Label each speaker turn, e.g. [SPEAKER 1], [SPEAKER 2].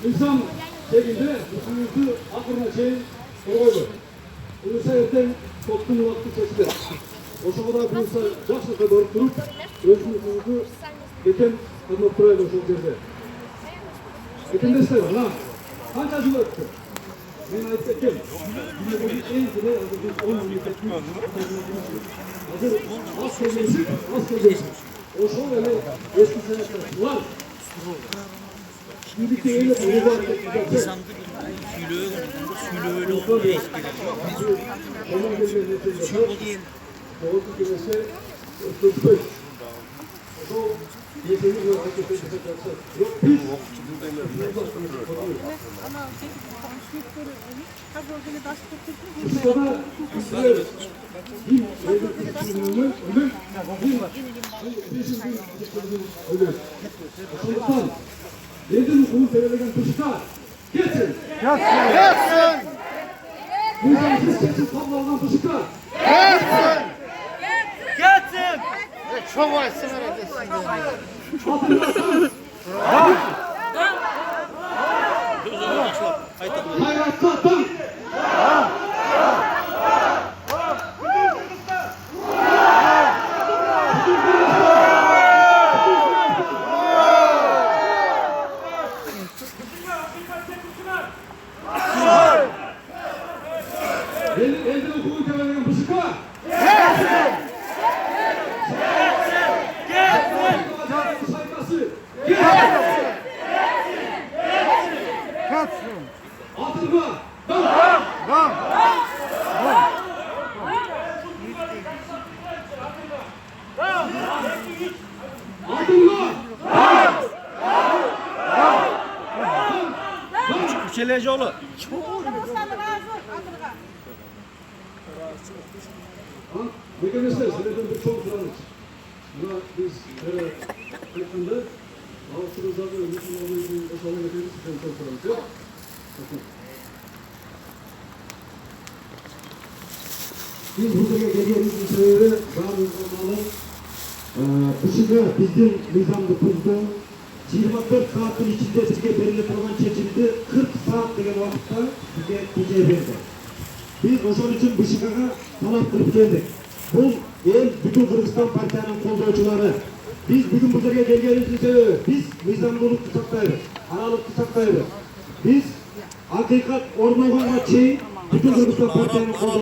[SPEAKER 1] insan şeklinde bütünümüzü akırına şeyin koydu. Uyusa erten toplum vakti seçti. O şekilde bulsa жақсы doğru durup özümüzü geçen anlatıp duraydı o şekilde. Geçen de istedim lan. Kança jıl öttü? Ben ayıp ettim. Dünyadaki en güzel azıcık 10 memleketin hazır az söyleyecek. O şov öyle eski senetler var. Şimdiki öyle uygar etkiler. Sülöyle oluyor eskiden. Şu değil. Doğru kimese tutmuş. O yeteneği var ki pek yok biz. Ama Yedin kulu seyreden kuşlar geçin.
[SPEAKER 2] Geçsin.
[SPEAKER 1] Müzemsiz geçin tablardan kuşlar.
[SPEAKER 2] Geçsin.
[SPEAKER 3] Geçsin.
[SPEAKER 2] Çok vaysın öyle.
[SPEAKER 1] Hatırlasın. Hayrattan. Elden okulu temelen kuşlar. Atılma! Dam! Atılma!
[SPEAKER 3] Üçelecoğlu.
[SPEAKER 1] Mekanister, seneden bir çok sorarız. Buna biz yakında Avusturya'da da bütün olayı aşağıya getiririz, sizden çok sorarız. Biz buraya geldiğimiz sebebi bazı olmalı. Dışında bizim nizamımızda 24 saatin içinde sizge belirli olan çekildi 40 saat degen vakitte bizge tece verdi. Biz oşon için Bışık'a talap kılıp geldik. Bu el bütün Kırgızstan partiyanın koldoğuçuları. Biz bugün bu yerге gelgenimizin sebebi biz nizamlılıkты saktayбыз, aralıkты saktayбыз. Biz hakikat ornaганга чейин bütün Kırgızstan partiyanın koldoğuçuları